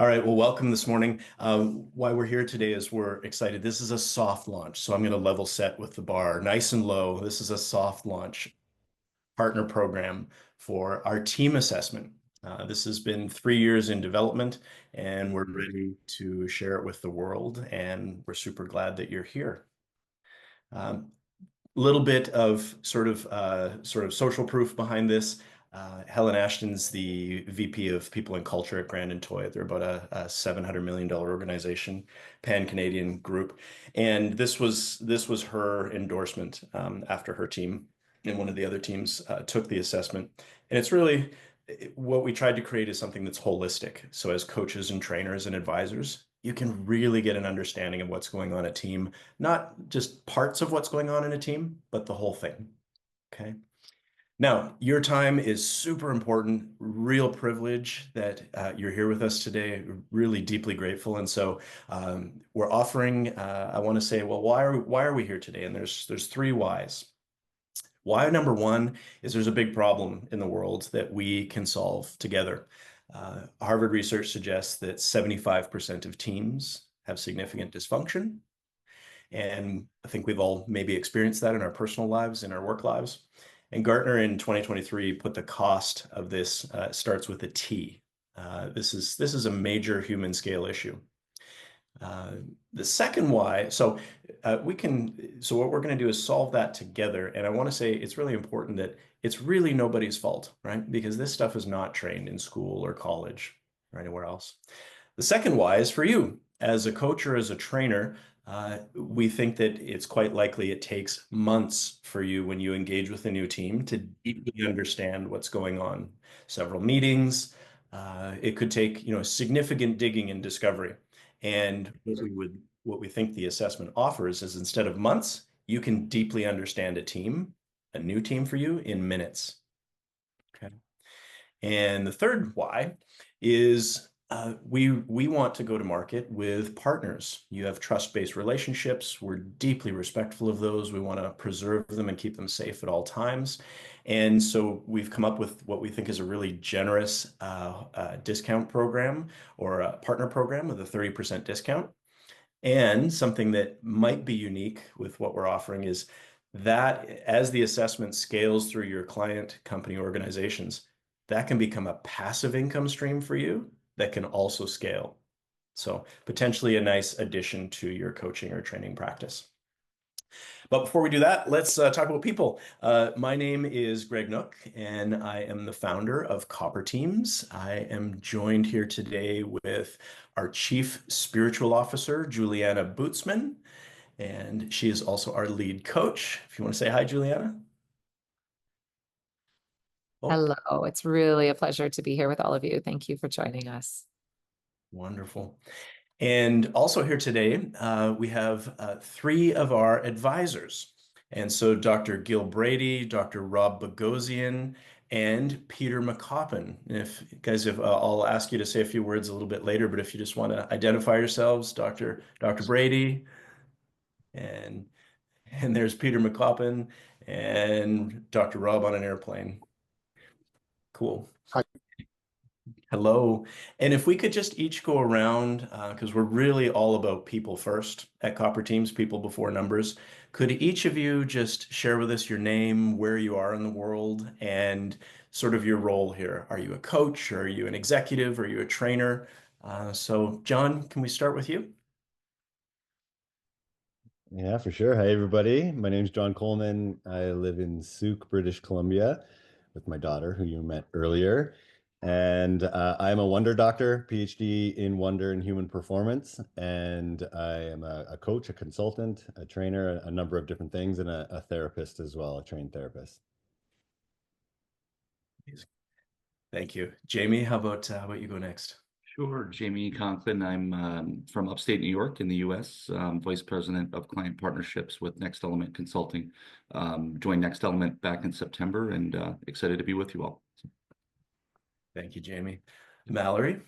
All right, well, welcome this morning. Why we're here today is we're excited. This is a soft launch, so I'm going to level set with the bar nice and low. This is a soft launch partner program for our team assessment. This has been 3 years in development, and we're ready to share it with the world, and we're super glad that you're here. Little bit of sort of social proof behind this. Helen Ashton's the VP of People and Culture at Grandin Toy. They're about a $700 million organization, pan-Canadian group, and this was her endorsement after her team and one of the other teams took the assessment. And it's really what we tried to create is something that's holistic. So as coaches and trainers and advisors, you can really get an understanding of what's going on in a team, not just parts of what's going on in a team, but the whole thing. Okay. Now, your time is super important, real privilege that you're here with us today. Really deeply grateful. And so we're offering, I want to say, well, why are we here today? And there's three whys. Why number one is there's a big problem in the world that we can solve together. Harvard research suggests that 75% of teams have significant dysfunction. And I think we've all maybe experienced that in our personal lives, in our work lives. And Gartner in 2023 put the cost of this starts with a T. This is a major human scale issue. The second why, so what we're going to do is solve that together. And I want to say it's really important that it's really nobody's fault, right? Because this stuff is not trained in school or college or anywhere else. The second why is for you. As a coach or as a trainer, we think that it's quite likely it takes months for you when you engage with a new team to deeply understand what's going on. Several meetings. It could take, significant digging and discovery. And what we think the assessment offers is instead of months, you can deeply understand a new team for you in minutes. Okay. And the third why is we want to go to market with partners. You have trust-based relationships. We're deeply respectful of those. We want to preserve them and keep them safe at all times. And so we've come up with what we think is a really generous discount program or a partner program with a 30% discount. And something that might be unique with what we're offering is that as the assessment scales through your client company organizations, that can become a passive income stream for you that can also scale. So potentially a nice addition to your coaching or training practice. But before we do that, let's talk about people. My name is Greg Nook, and I am the founder of CopperTeams. I am joined here today with our Chief Spiritual Officer, Juliana Bootsman, and she is also our lead coach. If you want to say hi, Juliana. Oh, Hello, it's really a pleasure to be here with all of you. Thank you for joining us. wonderful. And also here today, we have three of our advisors. And so Dr. Gil Brady, Dr. Rob Bogosian, and Peter McCoppin. If guys, if I'll ask you to say a few words a little bit later, but if you just want to identify yourselves, Dr. Brady, and there's Peter McCoppin and Dr. Rob on an airplane. Cool. Hi. Hello. And if we could just each go around, because we're really all about people first at CopperTeams, people before numbers. Could each of you just share with us your name, where you are in the world, and sort of your role here? Are you a coach? Are you an executive? Are you a trainer? So, John, can we start with you? Yeah, for sure. Hi, everybody. My name's John Coleman. I live in Souk, British Columbia with my daughter, who you met earlier. And I'm a Wonder Doctor, PhD in Wonder and Human Performance. And I am a coach, a consultant, a trainer, a number of different things, and a therapist as well, a trained therapist. Thank you. Jamie, how about you go next? Sure, Jamie Conklin. I'm from upstate New York in the U.S., Vice President of Client Partnerships with Next Element Consulting. Joined Next Element back in September and excited to be with you all. Thank you, Jamie. Mallory?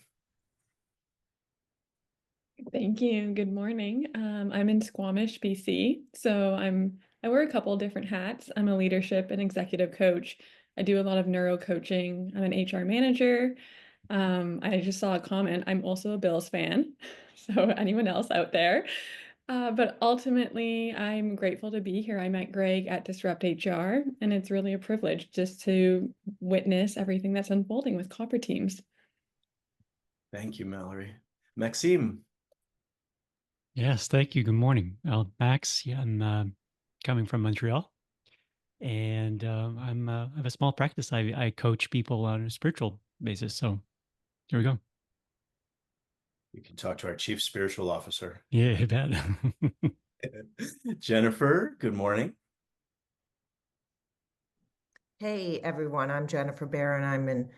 Thank you. Good morning. I'm in Squamish, BC. I wear a couple different hats. I'm a leadership and executive coach. I do a lot of neuro coaching. I'm an HR manager. I just saw a comment. I'm also a Bills fan, so anyone else out there. But ultimately, I'm grateful to be here. I met Greg at Disrupt HR, and it's really a privilege just to witness everything that's unfolding with CopperTeams. Thank you, Mallory. Maxime. Yes, thank you. Good morning. Max. Yeah, I'm coming from Montreal, and I have a small practice. I coach people on a spiritual basis. So here we go. You can talk to our Chief Spiritual Officer. Yeah, I bet. Jennifer, good morning. Hey everyone, I'm Jennifer Barron. I'm in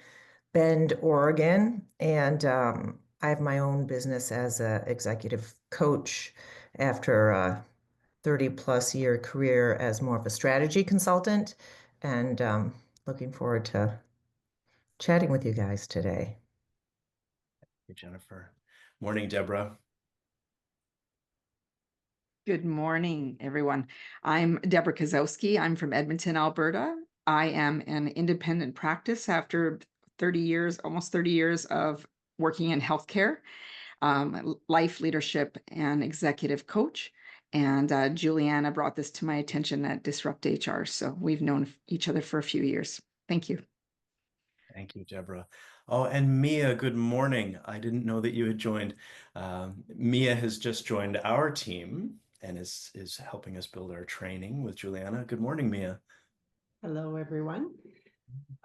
Bend, Oregon, and I have my own business as an executive coach after a 30 plus year career as more of a strategy consultant, and looking forward to chatting with you guys today. Hey, Jennifer. Morning, Deborah. Good morning, everyone. I'm Deborah Kozowski. I'm from Edmonton, Alberta. I am an independent practice after 30 years, almost 30 years of working in healthcare, life leadership and executive coach. And Juliana brought this to my attention at Disrupt HR. So we've known each other for a few years. Thank you. Thank you, Deborah. Oh, and Mia, good morning. I didn't know that you had joined. Mia has just joined our team and is helping us build our training with Juliana. Good morning, Mia. Hello, everyone.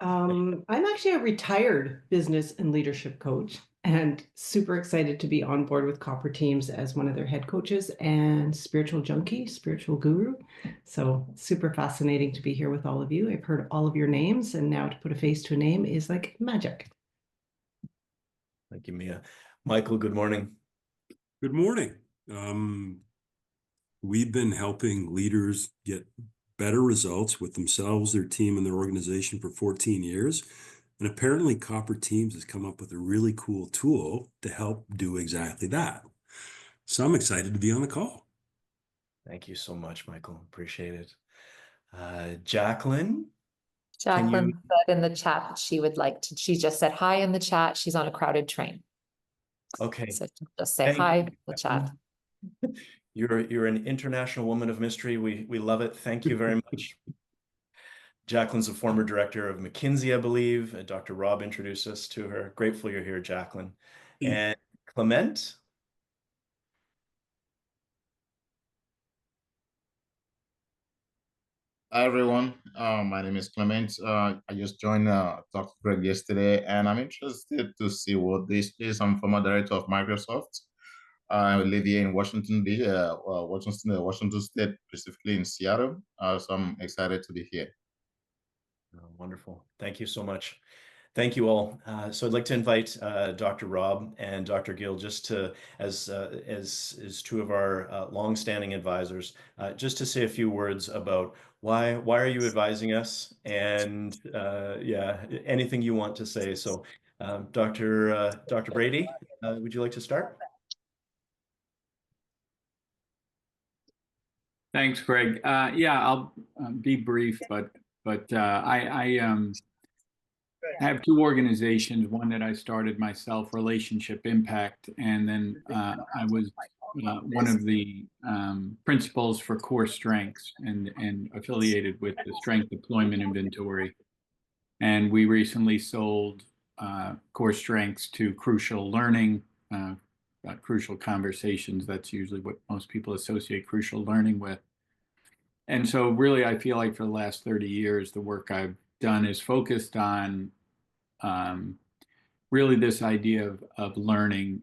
I'm actually a retired business and leadership coach and super excited to be on board with CopperTeams as one of their head coaches and spiritual junkie, spiritual guru. So super fascinating to be here with all of you. I've heard all of your names, and now to put a face to a name is like magic. Thank you, Mia. Michael, good morning. Good morning. We've been helping leaders get better results with themselves, their team, and their organization for 14 years. And apparently CopperTeams has come up with a really cool tool to help do exactly that. So I'm excited to be on the call. Thank you so much, Michael. Appreciate it. Jacqueline? Jacqueline said in the chat that she would like to, she just said hi in the chat. She's on a crowded train. Okay. So just say Thank hi you, in the chat. You're an international woman of mystery. We love it. Thank you very much. Jacqueline's a former director of McKinsey, I believe. Dr. Rob introduced us to her. Grateful you're here, Jacqueline. And Clement? Hi everyone, my name is Clement. I just joined Dr. Greg yesterday, and I'm interested to see what this is. I'm former director of Microsoft. I live here in Washington, Washington State, specifically in Seattle. So I'm excited to be here. Oh, wonderful. Thank you so much. Thank you all. So I'd like to invite Dr. Rob and Dr. Gill just to, as two of our longstanding advisors, just to say a few words about why are you advising us, and yeah, anything you want to say. So, Dr. Brady, would you like to start? Thanks, Greg. Yeah, I'll be brief, but I have two organizations, one that I started myself, Relationship Impact, and then I was one of the principals for Core Strengths and affiliated with the Strength Deployment Inventory. And we recently sold Core Strengths to Crucial Learning, Crucial Conversations. That's usually what most people associate Crucial Learning with. And so really, I feel like for the last 30 years, the work I've done is focused on really this idea of learning,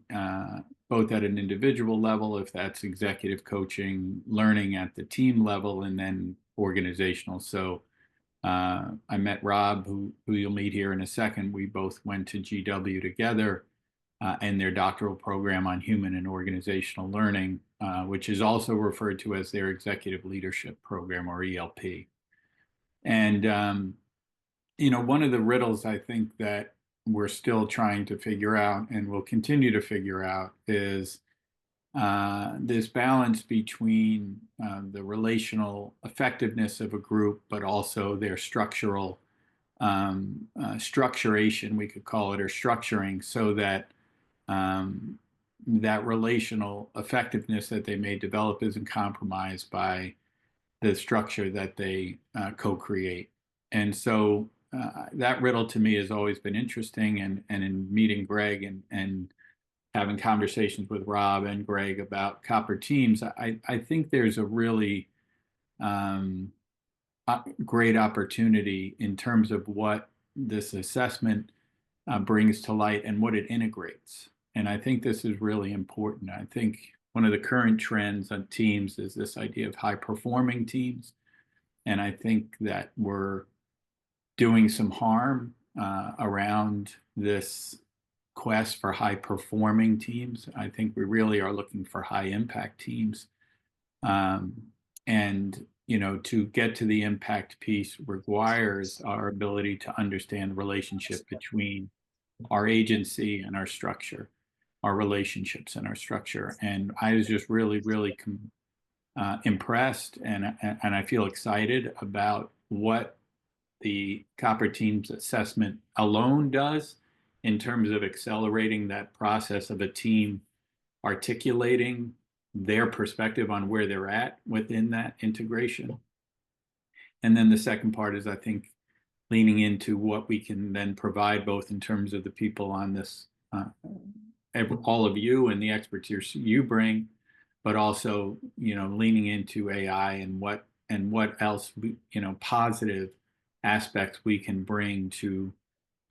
both at an individual level, if that's executive coaching, learning at the team level, and then organizational. So I met Rob, who you'll meet here in a second. We both went to GW together and their doctoral program on human and organizational learning, which is also referred to as their executive leadership program, or ELP. And, one of the riddles I think that we're still trying to figure out and will continue to figure out is this balance between the relational effectiveness of a group, but also their structural structuration, we could call it, or structuring, so that that relational effectiveness that they may develop isn't compromised by the structure that they co-create. And so that riddle to me has always been interesting. And in meeting Greg and having conversations with Rob and Greg about CopperTeams, I think there's a really great opportunity in terms of what this assessment brings to light and what it integrates. And I think this is really important. I think one of the current trends on teams is this idea of high performing teams. And I think that we're doing some harm around this quest for high performing teams. I think we really are looking for high impact teams. And, you know, to get to the impact piece requires our ability to understand the relationship between our agency and our structure, our relationships and our structure. And I was just really, really impressed, and I feel excited about what the CopperTeams assessment alone does in terms of accelerating that process of a team articulating their perspective on where they're at within that integration. And then the second part is, I think, leaning into what we can then provide, both in terms of the people on this, all of you and the expertise you bring, but also, you know, leaning into AI and what else, you know, positive aspects we can bring to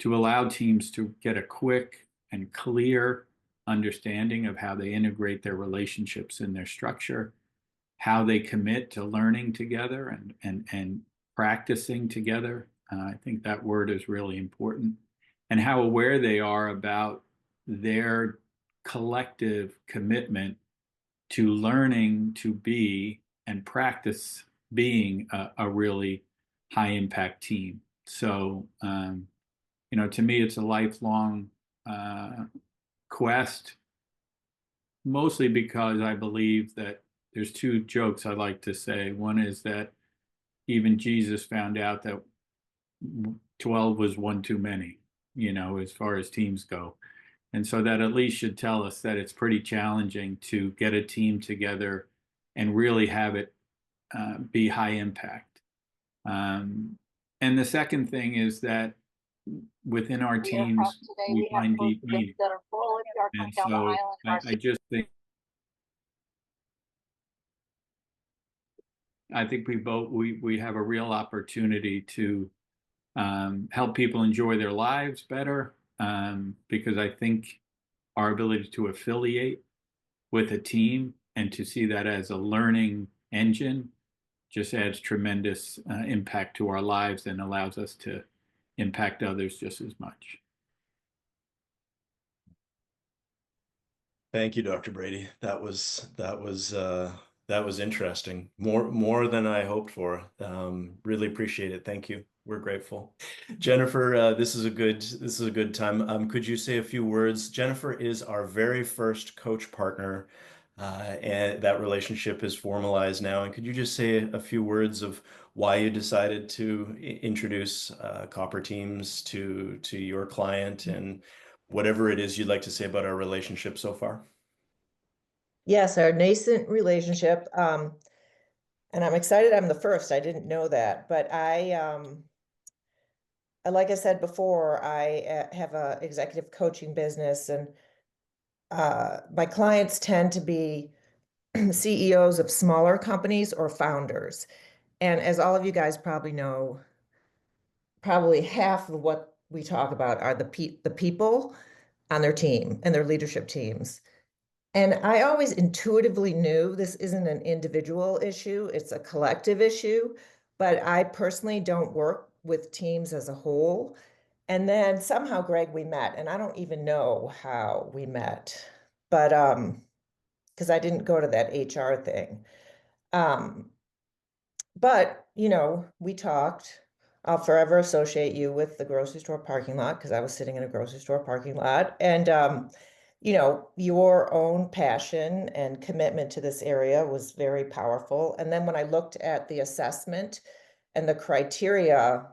allow teams to get a quick and clear understanding of how they integrate their relationships in their structure, how they commit to learning together and practicing together. I think that word is really important, and how aware they are about their collective commitment to learning to be and practice being a really high impact team. So, you know, to me, it's a lifelong quest, mostly because I believe that there's two jokes I like to say. One is that even Jesus found out that 12 was one too many, you know, as far as teams go. And so that at least should tell us that it's pretty challenging to get a team together and really have it be high impact. And the second thing is that within our teams, we find deep meaning. And so I just think, we have a real opportunity to help people enjoy their lives better, because I think our ability to affiliate with a team and to see that as a learning engine just adds tremendous impact to our lives and allows us to impact others just as much. Thank you, Dr. Brady. That was interesting. More than I hoped for. Really appreciate it. Thank you. We're grateful. Jennifer, this is a good time. Could you say a few words? Jennifer is our very first coach partner, and that relationship is formalized now. And could you just say a few words of why you decided to introduce CopperTeams to your client, and whatever it is you'd like to say about our relationship so far? Yes, our nascent relationship. And I'm excited I'm the first. I didn't know that, but like I said before, I have a executive coaching business, and my clients tend to be CEOs of smaller companies or founders. And as all of you guys probably know, probably half of what we talk about are the people on their team and their leadership teams. And I always intuitively knew this isn't an individual issue, it's a collective issue, but I personally don't work with teams as a whole. And then somehow, Greg, we met, and I don't even know how we met, but because I didn't go to that HR thing. But, you know, we talked. I'll forever associate you with the grocery store parking lot, because I was sitting in a grocery store parking lot. And, you know, your own passion and commitment to this area was very powerful. And then when I looked at the assessment and the criteria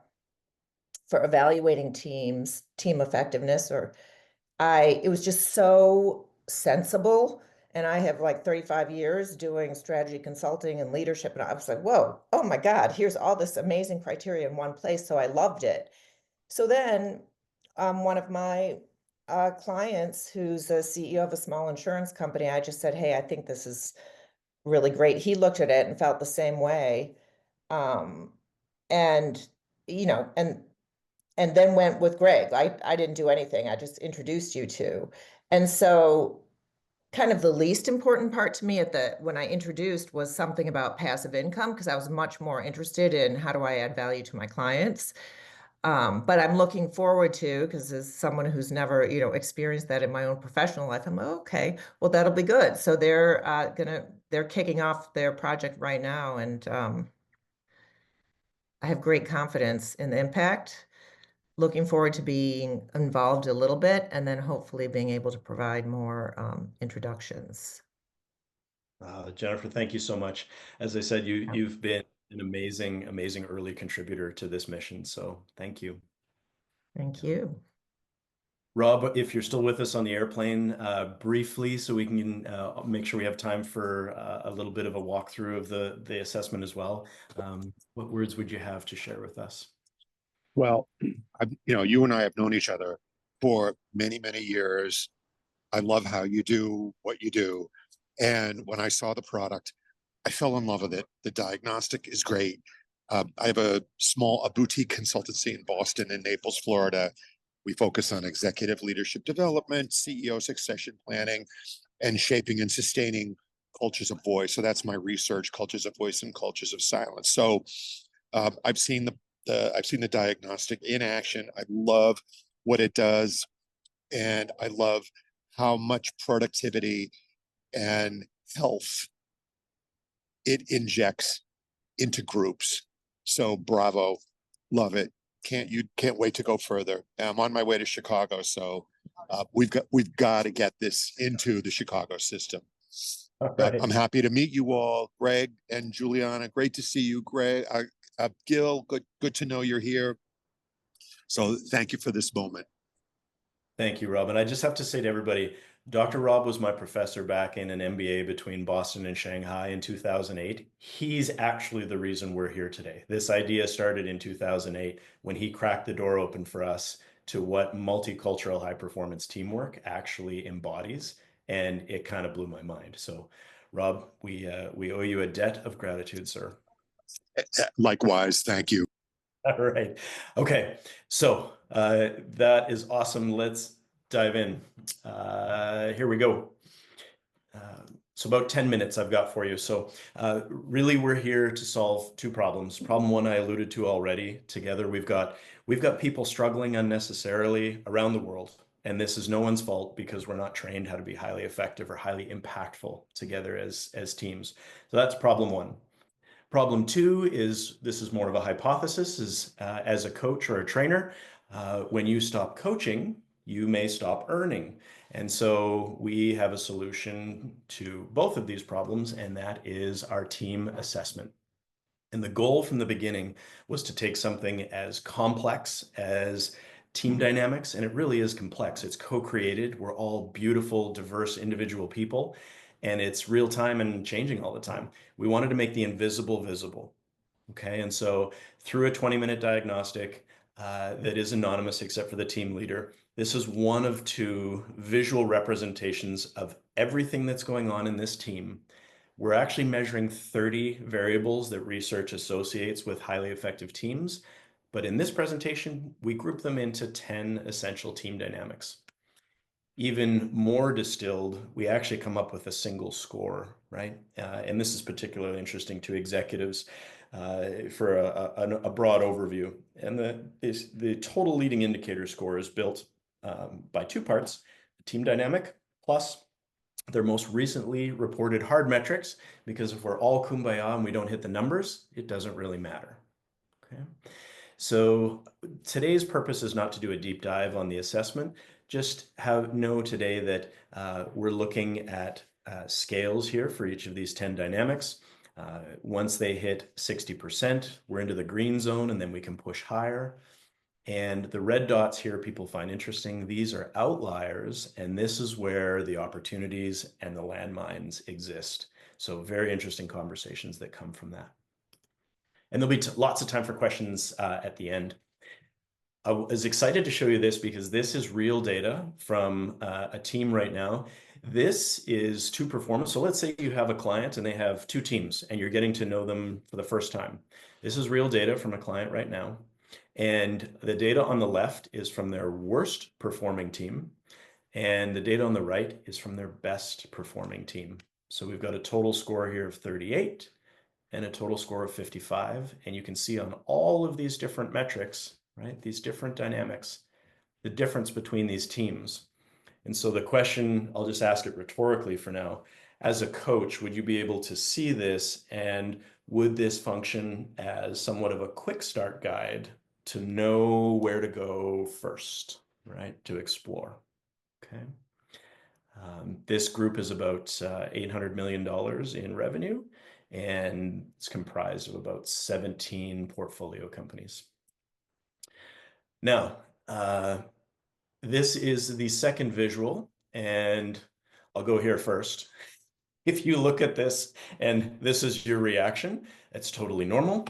for evaluating team effectiveness, it was just so sensible. And I have like 35 years doing strategy consulting and leadership. And I was like, whoa, oh my God, here's all this amazing criteria in one place. So I loved it. So then one of my clients, who's a CEO of a small insurance company, I just said, hey, I think this is really great. He looked at it and felt the same way. And, you know, and then went with Greg. I didn't do anything. I just introduced you to. And so kind of the least important part to me when I introduced was something about passive income, because I was much more interested in how do I add value to my clients. But I'm looking forward to, because as someone who's never, experienced that in my own professional life, I'm like, okay, well, that'll be good. So they're kicking off their project right now. And I have great confidence in the impact. Looking forward to being involved a little bit, and then hopefully being able to provide more introductions. Jennifer, thank you so much. As I said, you've been an amazing early contributor to this mission. So thank you. Thank you. Rob, if you're still with us on the airplane, briefly, so we can make sure we have time for a little bit of a walkthrough of the assessment as well. What words would you have to share with us? Well, you and I have known each other for many, many years. I love how you do what you do. And when I saw the product, I fell in love with it. The diagnostic is great. I have a boutique consultancy in Boston and Naples, Florida. We focus on executive leadership development, CEO succession planning, and shaping and sustaining cultures of voice. So that's my research, cultures of voice and cultures of silence. So I've seen the diagnostic in action. I love what it does. And I love how much productivity and health it injects into groups. So bravo, love it. Can't wait to go further. I'm on my way to Chicago, so we've got to get this into the Chicago system. Right. I'm happy to meet you all, Greg and Juliana. Great to see you, Greg. Gil, good to know you're here. So thank you for this moment. Thank you, Rob. And I just have to say to everybody, Dr. Rob was my professor back in an MBA between Boston and Shanghai in 2008. He's actually the reason we're here today. This idea started in 2008 when he cracked the door open for us to what multicultural high-performance teamwork actually embodies, and it kind of blew my mind. So, Rob, we owe you a debt of gratitude, sir. Likewise, thank you. All right. Okay. So that is awesome. Let's dive in. Here we go. So about 10 minutes I've got for you. So really we're here to solve two problems. Problem one I alluded to already. Together we've got people struggling unnecessarily around the world. And this is no one's fault because we're not trained how to be highly effective or highly impactful together as teams. So that's problem one. Problem two is, this is more of a hypothesis, is as a coach or a trainer, when you stop coaching, you may stop earning. And so we have a solution to both of these problems, and that is our team assessment. And the goal from the beginning was to take something as complex as team dynamics, and it really is complex. It's co-created. We're all beautiful, diverse, individual people, and it's real time and changing all the time. We wanted to make the invisible visible. Okay, and so through a 20-minute diagnostic that is anonymous except for the team leader, this is one of two visual representations of everything that's going on in this team. We're actually measuring 30 variables that research associates with highly effective teams. But in this presentation, we group them into 10 essential team dynamics. Even more distilled, we actually come up with a single score, right? And this is particularly interesting to executives for a broad overview. And the total leading indicator score is built by two parts: the team dynamic plus their most recently reported hard metrics, because if we're all kumbaya and we don't hit the numbers, it doesn't really matter. Okay. So today's purpose is not to do a deep dive on the assessment, just know today that we're looking at scales here for each of these 10 dynamics. Once they hit 60%, we're into the green zone, and then we can push higher. And the red dots here people find interesting. These are outliers, and this is where the opportunities and the landmines exist. So very interesting conversations that come from that. And there'll be lots of time for questions at the end. I was excited to show you this because this is real data from a team right now. This is to performance. So let's say you have a client and they have two teams and you're getting to know them for the first time. This is real data from a client right now. And the data on the left is from their worst performing team. And the data on the right is from their best performing team. So we've got a total score here of 38 and a total score of 55. And you can see on all of these different metrics, right, these different dynamics, the difference between these teams. And so the question, I'll just ask it rhetorically for now. As a coach, would you be able to see this, and would this function as somewhat of a quick start guide to know where to go first, right, to explore? Okay. This group is about $800 million in revenue, and it's comprised of about 17 portfolio companies. Now, this is the second visual, and I'll go here first. If you look at this and this is your reaction, it's totally normal.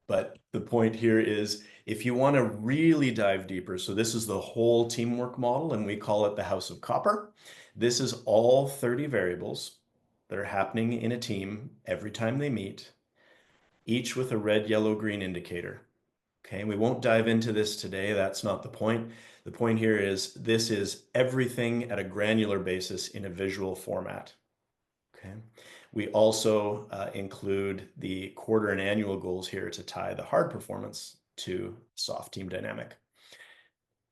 But the point here is if you want to really dive deeper, so this is the whole teamwork model, and we call it the House of Copper. This is all 30 variables that are happening in a team every time they meet, each with a red, yellow, green indicator. Okay, we won't dive into this today. That's not the point. The point here is this is everything at a granular basis in a visual format. Okay. We also include the quarter and annual goals here to tie the hard performance to soft team dynamic.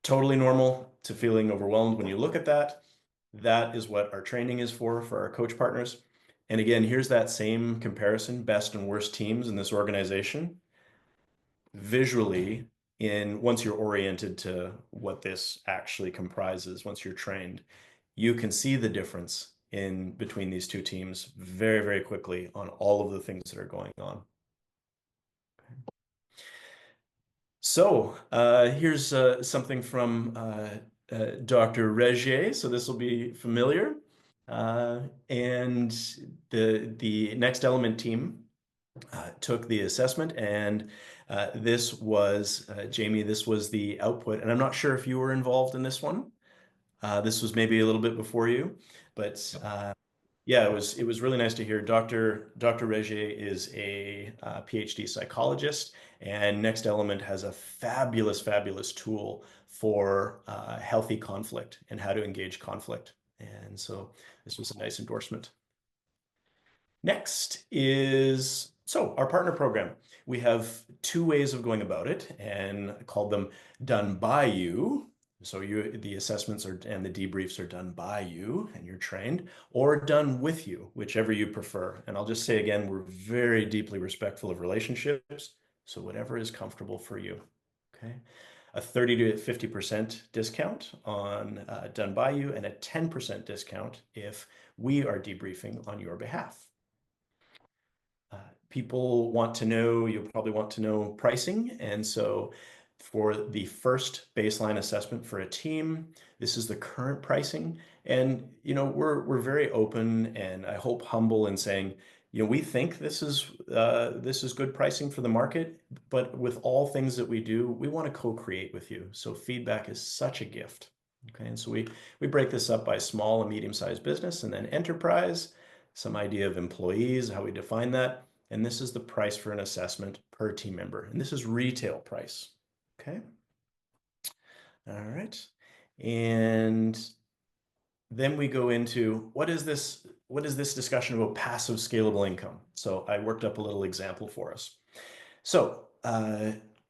Totally normal to feeling overwhelmed when you look at that. That is what our training is for our coach partners. And again, here's that same comparison, best and worst teams in this organization. Visually, once you're oriented to what this actually comprises, once you're trained, you can see the difference in between these two teams very, very quickly on all of the things that are going on. Okay. So here's something from Dr. Regier. So this will be familiar. And the Next Element team took the assessment, and this was, Jamie, this was the output. And I'm not sure if you were involved in this one. This was maybe a little bit before you, but yeah, it was really nice to hear. Dr. Regier is a PhD psychologist, and Next Element has a fabulous, fabulous tool for healthy conflict and how to engage conflict. And so this was a nice endorsement. Next is, our partner program. We have two ways of going about it, and I called them done by you. So the assessments and the debriefs are done by you and you're trained, or done with you, whichever you prefer. And I'll just say again, we're very deeply respectful of relationships. So whatever is comfortable for you. Okay. A 30 to 50% discount on done by you, and a 10% discount if we are debriefing on your behalf. People want to know, you'll probably want to know pricing. And so for the first baseline assessment for a team, this is the current pricing. And, we're very open and I hope humble in saying, we think this is good pricing for the market, but with all things that we do, we want to co-create with you. So feedback is such a gift. Okay. And so we break this up by small and medium-sized business, and then enterprise, some idea of employees, how we define that. And this is the price for an assessment per team member. And this is retail price. Okay. All right. And then we go into what is this discussion about passive scalable income? So I worked up a little example for us. So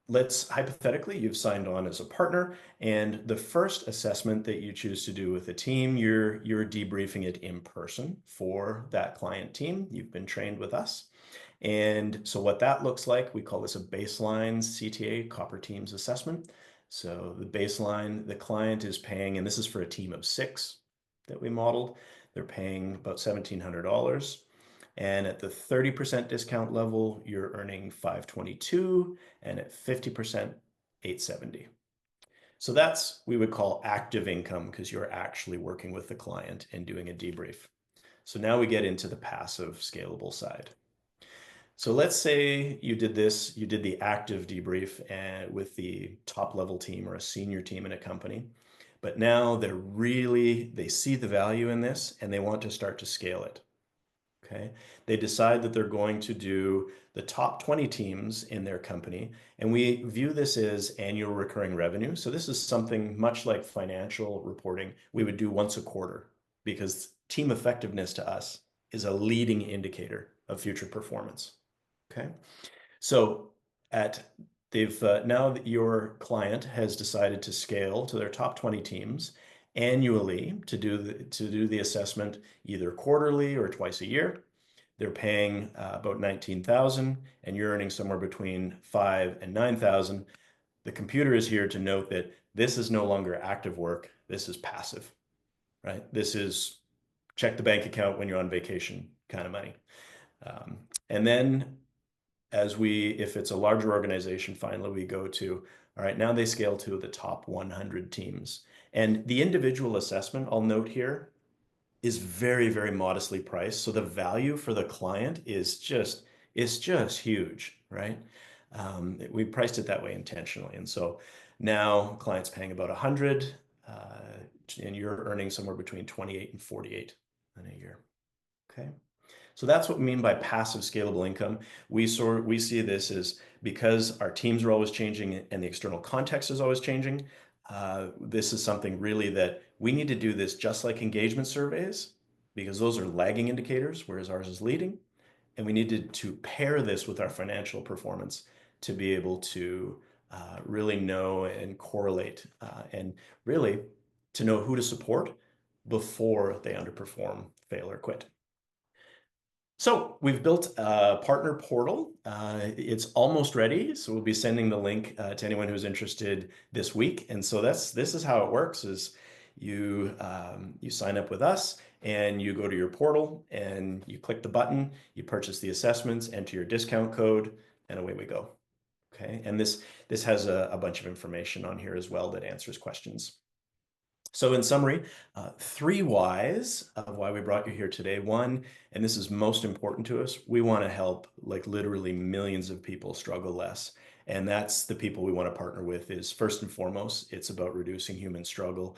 let's hypothetically, you've signed on as a partner, and the first assessment that you choose to do with a team, you're debriefing it in person for that client team. You've been trained with us. And so what that looks like, we call this a baseline CTA, CopperTeams assessment. So the baseline, the client is paying, and this is for a team of 6 that we modeled, they're paying about $1,700. And at the 30% discount level, you're earning $522, and at 50%, $870. So that's we would call active income because you're actually working with the client and doing a debrief. So now we get into the passive scalable side. So let's say you did this, you did the active debrief and with the top level team or a senior team in a company, but now they see the value in this and they want to start to scale it. Okay. They decide that they're going to do the top 20 teams in their company. And we view this as annual recurring revenue. So this is something much like financial reporting we would do once a quarter because team effectiveness to us is a leading indicator of future performance. Okay. So now that your client has decided to scale to their top 20 teams annually to do the assessment either quarterly or twice a year. They're paying about 19,000 and you're earning somewhere between 5 and 9,000. The computer is here to note that this is no longer active work. This is passive, right? This is check the bank account when you're on vacation kind of money. And then if it's a larger organization, finally we go to, all right, now they scale to the top 100 teams. And the individual assessment, I'll note here, is very, very modestly priced. So the value for the client is just huge, right? We priced it that way intentionally. And so now clients paying about 100 and you're earning somewhere between 28 and 48 in a year. Okay. So that's what we mean by passive scalable income. We see this as because our teams are always changing and the external context is always changing. This is something really that we need to do this just like engagement surveys because those are lagging indicators, whereas ours is leading. And we needed to pair this with our financial performance to be able to really know and correlate and really to know who to support before they underperform, fail, or quit. So we've built a partner portal. It's almost ready. So we'll be sending the link to anyone who's interested this week. And so this is how it works is you sign up with us and you go to your portal and you click the button, you purchase the assessments, enter your discount code, and away we go. Okay. And this has a bunch of information on here as well that answers questions. So in summary, 3 whys of why we brought you here today. One, and this is most important to us, we want to help like literally millions of people struggle less. And that's the people we want to partner with is first and foremost, it's about reducing human struggle,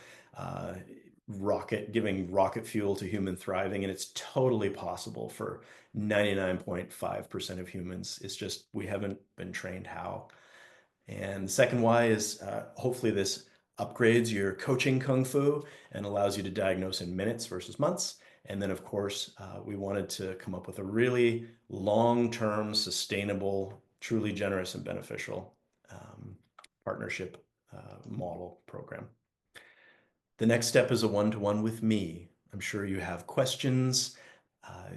giving rocket fuel to human thriving. And it's totally possible for 99.5% of humans. It's just, we haven't been trained how. And the second why is hopefully this upgrades your coaching kung fu and allows you to diagnose in minutes versus months. And then, of course, we wanted to come up with a really long-term, sustainable, truly generous and beneficial partnership model program. The next step is a one-to-one with me. I'm sure you have questions.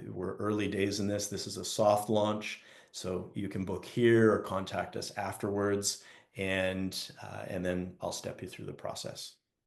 We're early days in this. This is a soft launch. So you can book here or contact us afterwards, and then I'll step you through the process.